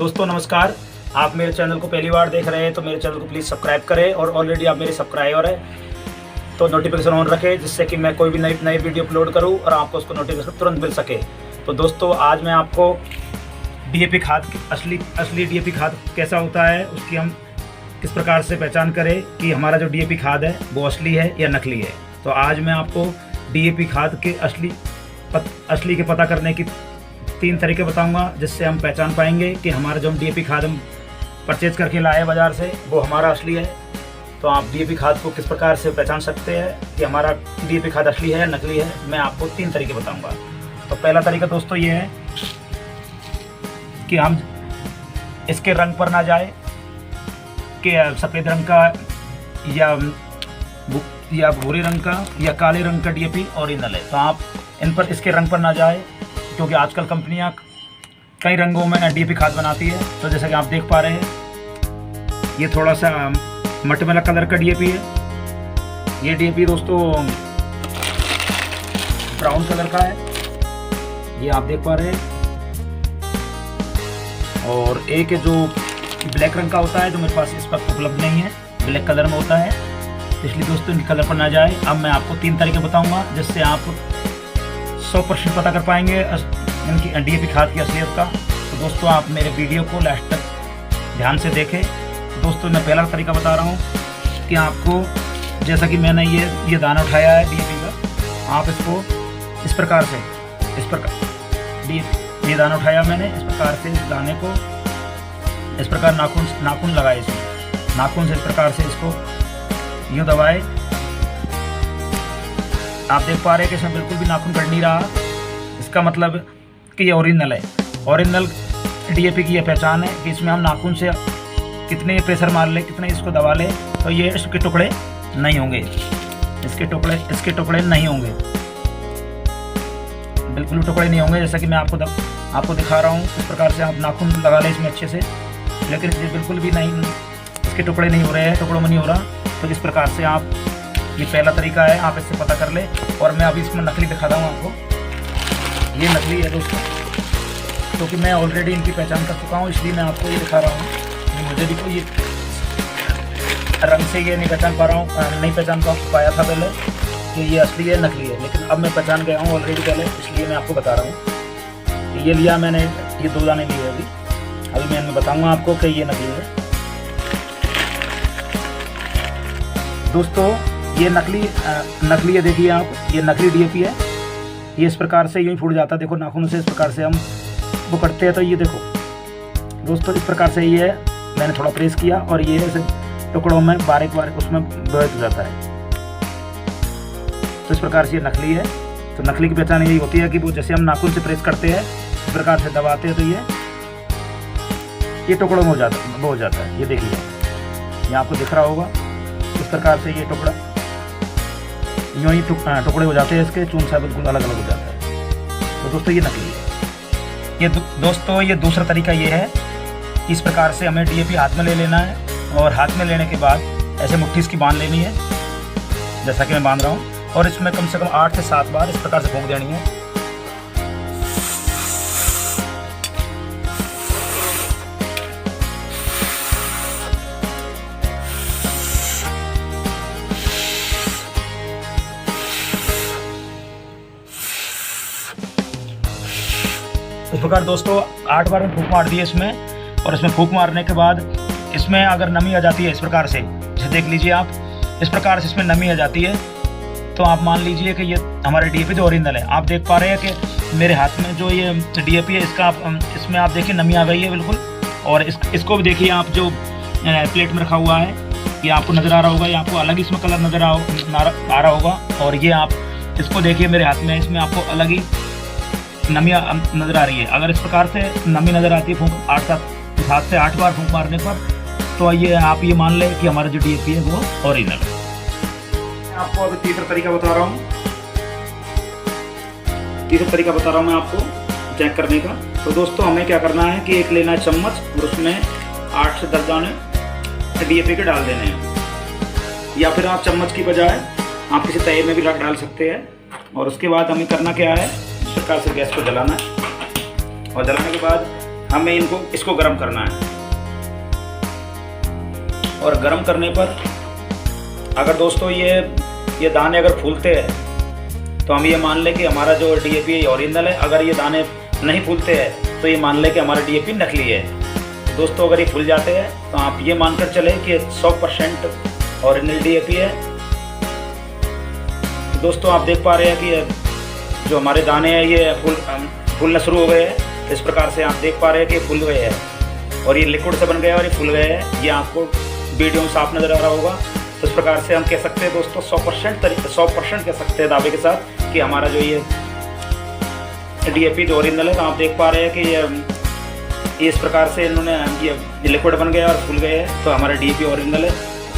दोस्तों नमस्कार। आप मेरे चैनल को पहली बार देख रहे हैं तो मेरे चैनल को प्लीज़ सब्सक्राइब करें और ऑलरेडी आप मेरे सब्सक्राइबर हैं तो नोटिफिकेशन ऑन रखें, जिससे कि मैं कोई भी नई वीडियो अपलोड करूं और आपको उसको नोटिफिकेशन तुरंत मिल सके। तो दोस्तों आज मैं आपको डीएपी खाद असली डीएपी खाद कैसा होता है, उसकी हम किस प्रकार से पहचान करें कि हमारा जो डीएपी खाद है वो असली है या नकली है। तो आज मैं आपको डीएपी खाद के असली के पता करने की 3 तरीके बताऊंगा, जिससे हम पहचान पाएंगे कि हमारा जो हम डीएपी खाद हम परचेज करके लाए बाज़ार से वो हमारा असली है। तो आप डीएपी खाद को किस प्रकार से पहचान सकते हैं कि हमारा डीएपी खाद असली है या नकली है, मैं आपको 3 तरीके बताऊंगा। तो पहला तरीका दोस्तों ये है कि हम इसके रंग पर ना जाए कि सफ़ेद रंग का या भूरे रंग का या काले रंग का डीएपी ओरिजिनल है। तो आप इन पर इसके रंग पर ना जाए, क्योंकि आजकल कंपनियां कई रंगों में डीएपी खाद बनाती है। तो जैसा कि आप देख पा रहे हैं ये थोड़ा सा मटमैला कलर का डीएपी है। ये डीएपी दोस्तों ब्राउन कलर का है, ये आप देख पा रहे हैं। और एक जो ब्लैक रंग का होता है जो मेरे पास इस वक्त उपलब्ध नहीं है, ब्लैक कलर में होता है, इसलिए दोस्तों इनके कलर पर ना जाए। अब मैं आपको 3 तरीके बताऊंगा जिससे आप 100% पता कर पाएंगे इनकी डीएपी खाद की असलियत का। तो दोस्तों आप मेरे वीडियो को लास्ट तक ध्यान से देखें। दोस्तों मैं पहला तरीका बता रहा हूँ कि आपको, जैसा कि मैंने ये दाना उठाया है डीएपी का, आप इसको इस प्रकार ये दाना उठाया मैंने, इस प्रकार से इस दाने को इस प्रकार नाखून लगाए, इसमें नाखून से इस प्रकार से इसको यूँ दबाए। आप देख पा रहे हैं कि इसमें बिल्कुल भी नाखून कट नहीं रहा। इसका मतलब कि ये ओरिजिनल है। ओरिजिनल डीएपी की ये पहचान है कि इसमें हम नाखून से कितने प्रेशर मार ले, कितने इसको दबा ले, तो ये इसके टुकड़े नहीं होंगे, इसके टुकड़े नहीं होंगे, बिल्कुल टुकड़े नहीं होंगे। जैसा कि मैं आपको दिखा रहा हूँ, इस प्रकार से आप नाखून लगा लें इसमें अच्छे से, लेकिन ये बिल्कुल भी नहीं, इसके टुकड़े नहीं हो रहे हैं, टुकड़ों में नहीं हो रहा। तो इस प्रकार से आप, ये पहला तरीका है, आप इससे पता कर ले। और मैं अभी इसमें नकली दिखाता हूँ आपको। ये नकली है दोस्तों, क्योंकि मैं ऑलरेडी इनकी पहचान कर चुका हूँ, इसलिए मैं आपको ये दिखा रहा हूँ। मुझे भी कोई रंग से ये नहीं पहचान पाया था पहले कि ये असली है नकली है, लेकिन अब मैं पहचान गया हूँ ऑलरेडी पहले, इसलिए मैं आपको बता रहा हूँ। ये लिया मैंने, ये 2 दाने लिए अभी मैं बताऊँगा आपको कि ये नकली है। दोस्तों ये नकली है, देखिए आप, ये नकली डीएपी है। ये इस प्रकार से यूँ फूट जाता है, देखो नाखून से इस प्रकार से हम वो करते हैं। तो ये देखो दोस्तों इस प्रकार से ये है, मैंने थोड़ा प्रेस किया और ये ऐसे टुकड़ों में बारीक उसमें विभाजित हो जाता है। तो इस प्रकार से ये नकली है। तो नकली की पहचान यही होती है कि वो जैसे हम नाखून से प्रेस करते हैं, इस प्रकार से दबाते हैं, तो ये टुकड़ों में हो जाता है। ये देखिए, ये आपको दिख रहा होगा, इस प्रकार से ये टुकड़ा यूँ ही टुकड़े हो जाते हैं, इसके चून सा बिल्कुल अलग अलग हो जाता है। तो दोस्तों ये नकली है। ये दोस्तों ये दूसरा तरीका ये है कि इस प्रकार से हमें डीएपी हाथ में ले लेना है, और हाथ में लेने के बाद ऐसे मुट्ठी इसकी बांध लेनी है, जैसा कि मैं बांध रहा हूँ, और इसमें कम से कम 8 से 7 बार इस प्रकार से फूंक देनी है। इस प्रकार दोस्तों 8 बार में फूंक मार दिए इसमें, और इसमें फूंक मारने के बाद इसमें अगर नमी आ जाती है इस प्रकार से, जैसे देख लीजिए आप, इस प्रकार से इसमें नमी आ जाती है, तो आप मान लीजिए कि ये हमारा डीएपी जो ओरिजिनल है। आप देख पा रहे हैं कि मेरे हाथ में जो ये डीएपी है, इसमें आप देखिए नमी आ गई है बिल्कुल। और इसको भी देखिए आप, जो प्लेट में रखा हुआ है, ये आपको नज़र आ रहा होगा, ये आपको अलग ही इसमें कलर नज़र आ रहा होगा। और ये आप इसको देखिए मेरे हाथ में, इसमें आपको अलग ही नमी नज़र आ रही है। अगर इस प्रकार से नमी नज़र आती है 7 से 8 बार फूंक मारने पर, तो ये आप ये मान लें कि हमारा जो डीएपी है वो ओरिजिनल है। मैं आपको अभी तीसरा तरीका बता रहा हूँ मैं आपको चेक करने का। तो दोस्तों हमें क्या करना है कि एक लेना है चम्मच, और उसमें 8 से 10 दाने डीएपी के डाल देने हैं, या फिर आप चम्मच की बजाय आप किसी तवे में भी डाल सकते हैं। और उसके बाद हमें करना क्या है, इस प्रकार से गैस को जलाना है, और जलाने के बाद हमें इसको गर्म करना है। और गर्म करने पर अगर दोस्तों ये दाने अगर फूलते हैं तो हम ये मान लें कि हमारा जो DAP ओरिजिनल है। अगर ये दाने नहीं फूलते हैं तो ये मान लें कि हमारा DAP नकली है। दोस्तों अगर ये फूल जाते हैं तो आप ये मानकर चलें कि 100% ओरिजिनल DAP है। दोस्तों आप देख पा रहे हैं कि जो हमारे दाने हैं ये फूलना शुरू हो गए हैं। इस प्रकार से आप देख पा रहे हैं कि फूल गए हैं और ये लिक्विड से बन गए और ये फूल गए हैं। ये आपको वीडियो में साफ नज़र आ रहा होगा। तो इस प्रकार से हम कह सकते हैं दोस्तों 100% कह सकते हैं दावे के साथ कि हमारा जो ये DAP जो ओरिजिनल है। तो आप देख पा रहे हैं कि ये इस प्रकार से इन्होंने ये लिक्विड बन गया और फूल गए हैं। तो हमारा DAP ओरिजिनल है।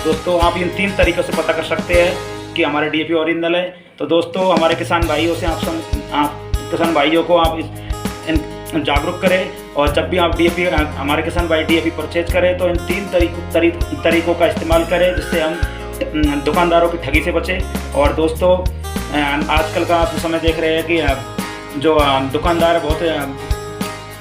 दोस्तों आप इन 3 तरीक़ों से पता कर सकते हैं कि हमारा DAP ओरिजिनल है। तो दोस्तों हमारे किसान भाइयों से आप किसान भाइयों को आप जागरूक करें और जब भी आप हमारे किसान भाई DAP परचेज करें तो इन 3 तरीक़ों का इस्तेमाल करें जिससे हम दुकानदारों की ठगी से बचें। और दोस्तों आजकल का आप समय देख रहे हैं कि जो दुकानदार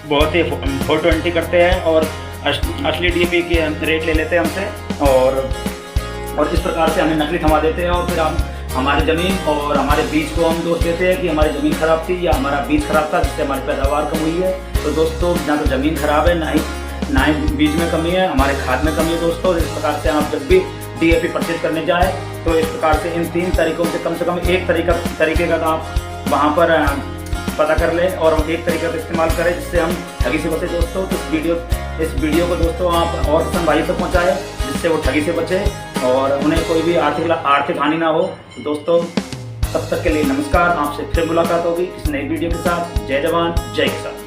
बहुत ही फोटो एंट्री करते हैं और असली DAP के रेट ले लेते हैं हमसे और इस प्रकार से हमें नकली थमा देते हैं। और फिर हम हमारी ज़मीन और हमारे बीज को हम दोष देते हैं कि हमारी ज़मीन ख़राब थी या हमारा बीज ख़राब था जिससे हमारी पैदावार कम हुई है। तो दोस्तों ना तो ज़मीन ख़राब है ना ही बीज में कमी है, हमारे खाद में कमी है। दोस्तों इस प्रकार से आप जब भी DAP परचेज करने जाए तो इस प्रकार से इन 3 तरीक़ों से कम एक तरीके का आप वहाँ पर पता कर लें और एक तरीके का इस्तेमाल करें जिससे हम ठगी से बचें। दोस्तों तो इस वीडियो को दोस्तों आप और किसान भाई तक पहुँचाएँ जिससे वो ठगी से बचे और उन्हें कोई भी आर्थिक हानि ना हो। दोस्तों तब तक के लिए नमस्कार। आपसे फिर मुलाकात होगी किसी नई वीडियो के साथ। जय जवान जय किसान।